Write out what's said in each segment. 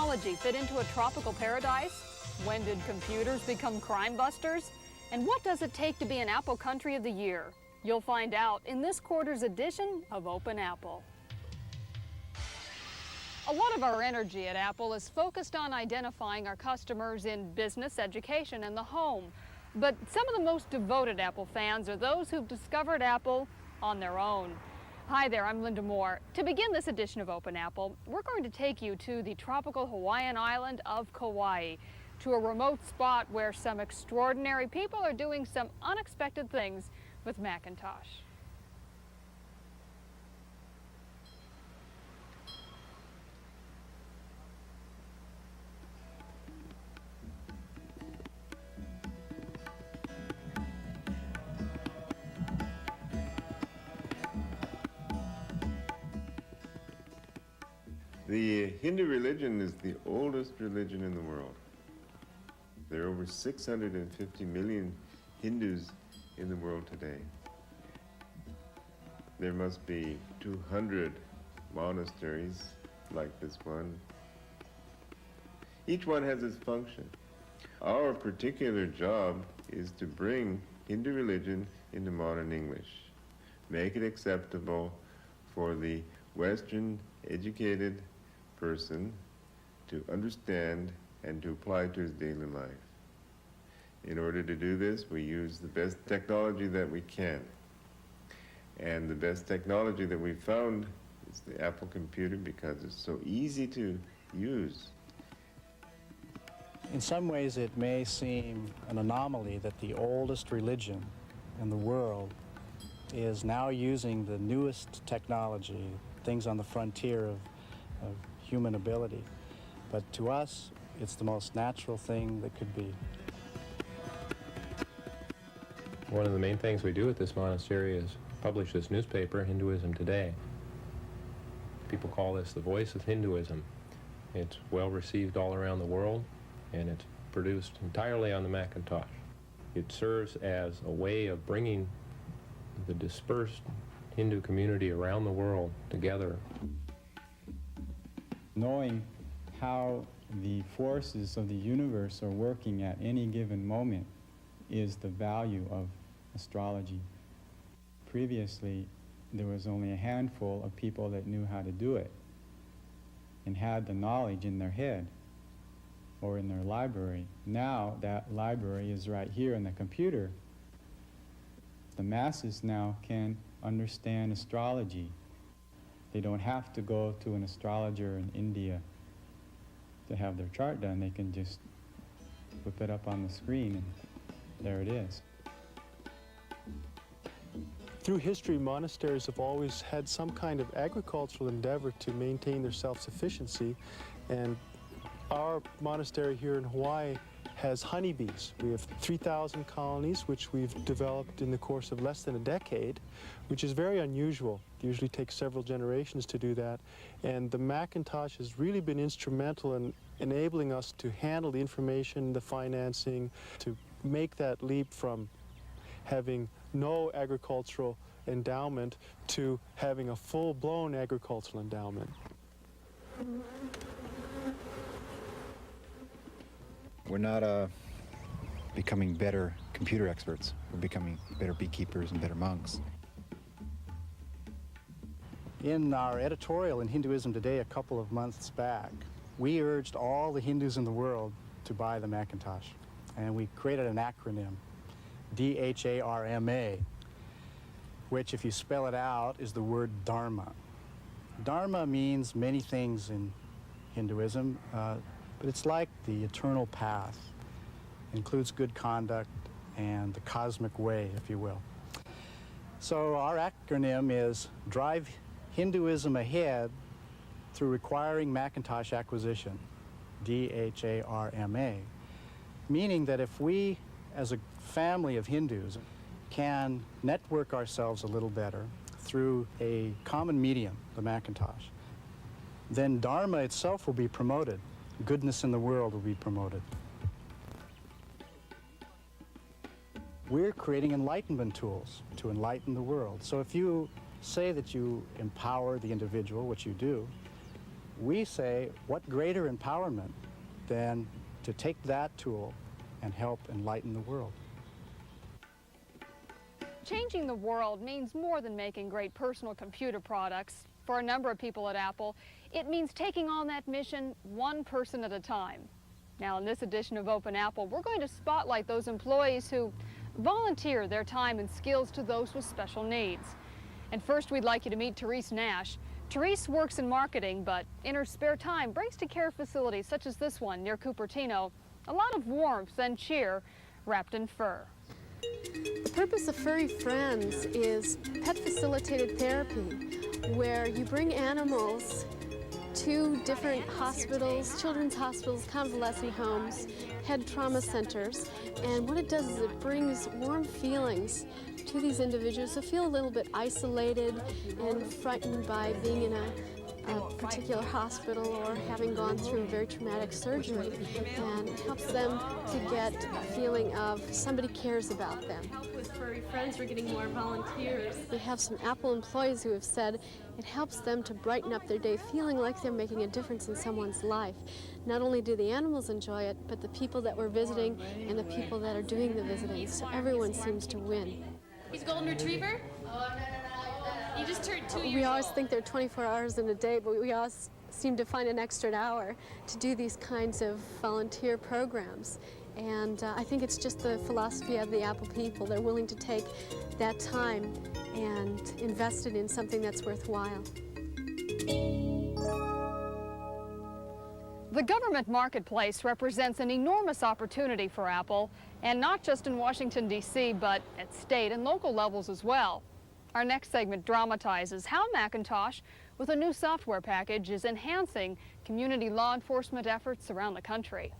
technology fit into a tropical paradise? When did computers become crime busters? And what does it take to be an Apple Country of the Year? You'll find out in this quarter's edition of Open Apple. A lot of our energy at Apple is focused on identifying our customers in business, education, and the home. But some of the most devoted Apple fans are those who've discovered Apple on their own. Hi there, I'm Linda Moore. To begin this edition of Open Apple, we're going to take you to the tropical Hawaiian island of Kauai, to a remote spot where some extraordinary people are doing some unexpected things with Macintosh. The Hindu religion is the oldest religion in the world. There are over 650 million Hindus in the world today. There must be 200 monasteries like this one. Each one has its function. Our particular job is to bring Hindu religion into modern English, make it acceptable for the Western educated person to understand and to apply to his daily life. In order to do this, we use the best technology that we can. And the best technology that we found is the Apple computer because it's so easy to use. In some ways, it may seem an anomaly that the oldest religion in the world is now using the newest technology, things on the frontier of human ability. But to us, it's the most natural thing that could be. One of the main things we do at this monastery is publish this newspaper, Hinduism Today. People call this the voice of Hinduism. It's well received all around the world, and it's produced entirely on the Macintosh. It serves as a way of bringing the dispersed Hindu community around the world together. Knowing how the forces of the universe are working at any given moment is the value of astrology. Previously, there was only a handful of people that knew how to do it and had the knowledge in their head or in their library. Now that library is right here in the computer. The masses now can understand astrology. They don't have to go to an astrologer in India to have their chart done. They can just whip it up on the screen and there it is. Through history, monasteries have always had some kind of agricultural endeavor to maintain their self-sufficiency, and our monastery here in Hawaii has honeybees. We have 3,000 colonies, which we've developed in the course of less than a decade, which is very unusual. It usually takes several generations to do that. And the Macintosh has really been instrumental in enabling us to handle the information, the financing, to make that leap from having no agricultural endowment to having a full-blown agricultural endowment. We're not becoming better computer experts. We're becoming better beekeepers and better monks. In our editorial in Hinduism Today a couple of months back, we urged all the Hindus in the world to buy the Macintosh. And we created an acronym, DHARMA, which, if you spell it out, is the word Dharma. Dharma means many things in Hinduism, but it's like the eternal path. It includes good conduct and the cosmic way, if you will. So our acronym is Drive Hinduism Ahead through Requiring Macintosh Acquisition, DHARMA, meaning that if we, as a family of Hindus, can network ourselves a little better through a common medium, the Macintosh, then Dharma itself will be promoted. Goodness in the world will be promoted. We're creating enlightenment tools to enlighten the world. So if you say that you empower the individual, which you do, we say, what greater empowerment than to take that tool and help enlighten the world? Changing the world means more than making great personal computer products. For a number of people at Apple, it means taking on that mission one person at a time. Now, in this edition of Open Apple, we're going to spotlight those employees who volunteer their time and skills to those with special needs. And first, we'd like you to meet Therese Nash. Therese works in marketing, but in her spare time brings to care facilities such as this one near Cupertino a lot of warmth and cheer wrapped in fur. The purpose of Furry Friends is pet-facilitated therapy, where you bring animals to different hospitals, children's hospitals, convalescent homes, head trauma centers, and what it does is it brings warm feelings to these individuals who feel a little bit isolated and frightened by being in a particular hospital or having gone through a very traumatic surgery, and it helps them to get a feeling of somebody cares about them. Help with Furry Friends, we're getting more volunteers. We have some Apple employees who have said it helps them to brighten up their day, feeling like they're making a difference in someone's life. Not only do the animals enjoy it, but the people that we're visiting and the people that are doing the visiting, so everyone seems to win. He's a golden retriever? He just turned 2 years We always old. think there are 24 hours in a day, but we always seem to find an extra hour to do these kinds of volunteer programs. And I think it's just the philosophy of the Apple people. They're willing to take that time and invest it in something that's worthwhile. The government marketplace represents an enormous opportunity for Apple, and not just in Washington, D.C., but at state and local levels as well. Our next segment dramatizes how Macintosh, with a new software package, is enhancing community law enforcement efforts around the country.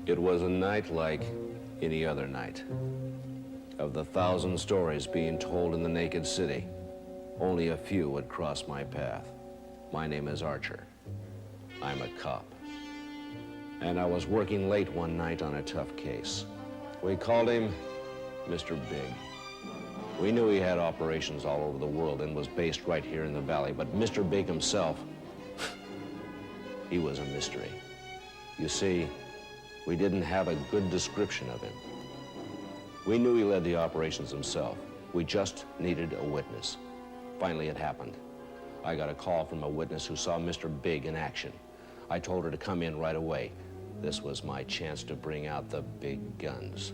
It was a night like any other night. Of the 1,000 stories being told in the naked city, only a few would cross my path. My name is Archer. I'm a cop. And I was working late one night on a tough case. We called him Mr. Big. We knew he had operations all over the world and was based right here in the valley, but Mr. Big himself, he was a mystery. You see, we didn't have a good description of him. We knew he led the operations himself. We just needed a witness. Finally, it happened. I got a call from a witness who saw Mr. Big in action. I told her to come in right away. This was my chance to bring out the big guns.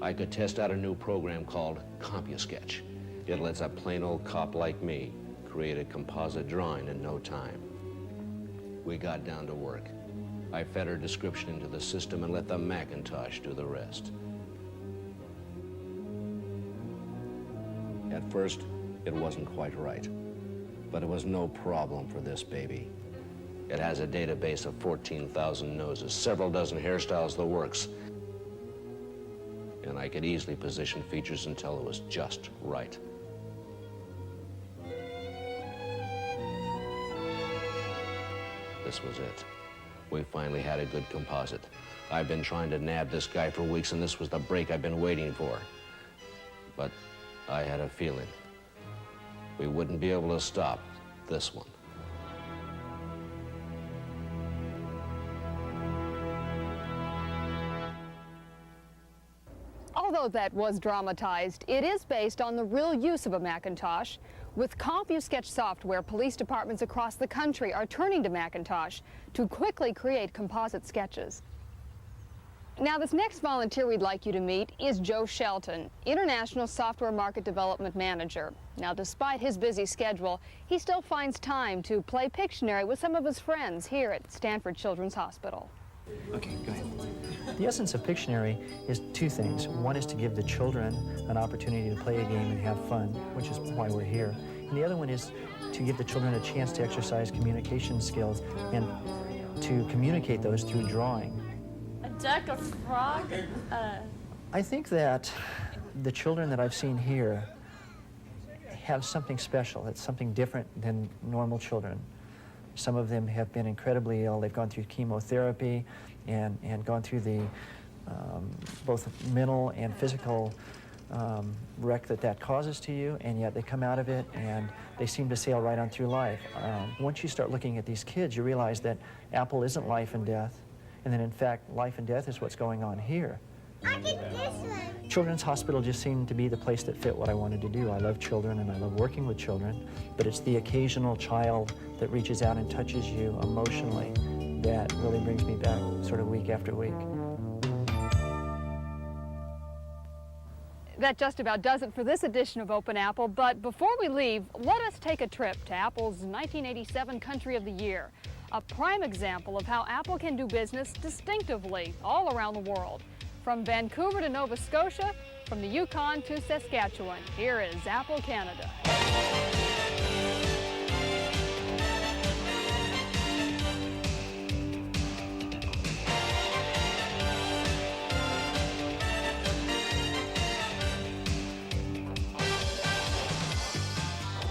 I could test out a new program called CompuSketch. It lets a plain old cop like me create a composite drawing in no time. We got down to work. I fed her description into the system and let the Macintosh do the rest. At first, it wasn't quite right, but it was no problem for this baby. It has a database of 14,000 noses, several dozen hairstyles, the works. And I could easily position features until it was just right. This was it. We finally had a good composite. I've been trying to nab this guy for weeks, and this was the break I've been waiting for. But I had a feeling we wouldn't be able to stop this one. Although that was dramatized, it is based on the real use of a Macintosh. With CompuSketch software, police departments across the country are turning to Macintosh to quickly create composite sketches. Now, this next volunteer we'd like you to meet is Joe Shelton, International Software Market Development Manager. Now, despite his busy schedule, he still finds time to play Pictionary with some of his friends here at Stanford Children's Hospital. Okay, go ahead. The essence of Pictionary is two things. One is to give the children an opportunity to play a game and have fun, which is why we're here. And the other one is to give the children a chance to exercise communication skills and to communicate those through drawing. A duck, a frog, I think that the children that I've seen here have something special. It's something different than normal children. Some of them have been incredibly ill. They've gone through chemotherapy and gone through the both mental and physical wreck that causes to you, and yet they come out of it and they seem to sail right on through life. Once you start looking at these kids, you realize that Apple isn't life and death, and that in fact life and death is what's going on here. I get this one. Children's Hospital just seemed to be the place that fit what I wanted to do. I love children and I love working with children, but it's the occasional child that reaches out and touches you emotionally that really brings me back sort of week after week. That just about does it for this edition of Open Apple, but before we leave, let us take a trip to Apple's 1987 Country of the Year, a prime example of how Apple can do business distinctively all around the world. From Vancouver to Nova Scotia, from the Yukon to Saskatchewan, here is Apple Canada.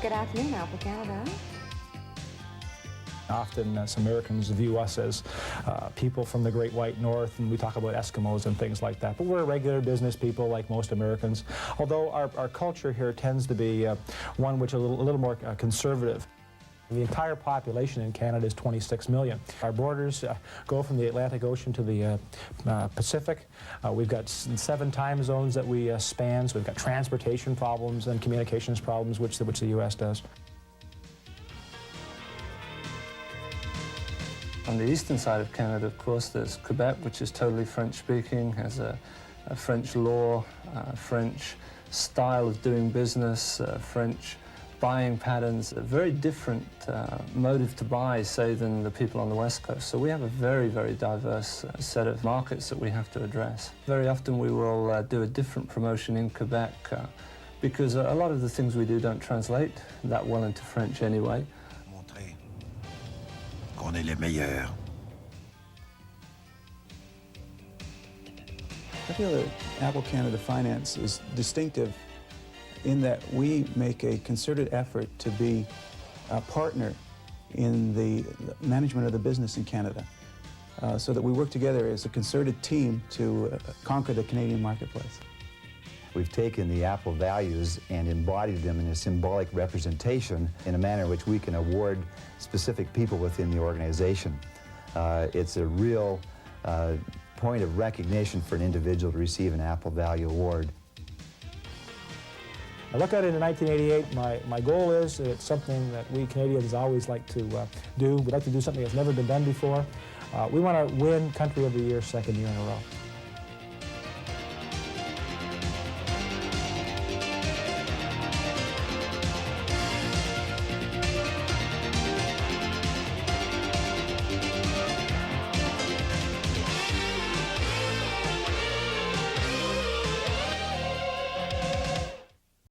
Good afternoon, Apple Canada. Often us Americans view us as people from the Great White North, and we talk about Eskimos and things like that. But we're regular business people like most Americans, although our culture here tends to be one which is a little more conservative. The entire population in Canada is 26 million. Our borders go from the Atlantic Ocean to the Pacific. We've got 7 time zones that we span, so we've got transportation problems and communications problems, which the U.S. does. On the eastern side of Canada, of course, there's Quebec, which is totally French-speaking, has a French law, French style of doing business, French buying patterns, a very different motive to buy, say, than the people on the West Coast. So we have a very, very diverse set of markets that we have to address. Very often we will do a different promotion in Quebec because a lot of the things we do don't translate that well into French anyway. Montrer qu'on est les meilleurs. I feel that Apple Canada Finance is distinctive in that we make a concerted effort to be a partner in the management of the business in Canada, so that we work together as a concerted team to conquer the Canadian marketplace. We've taken the Apple values and embodied them in a symbolic representation in a manner in which we can award specific people within the organization. It's a real point of recognition for an individual to receive an Apple Value Award. I look at it in 1988, my goal is, it's something that we Canadians always like to do. We'd like to do something that's never been done before. We want to win Country of the Year 2nd year in a row.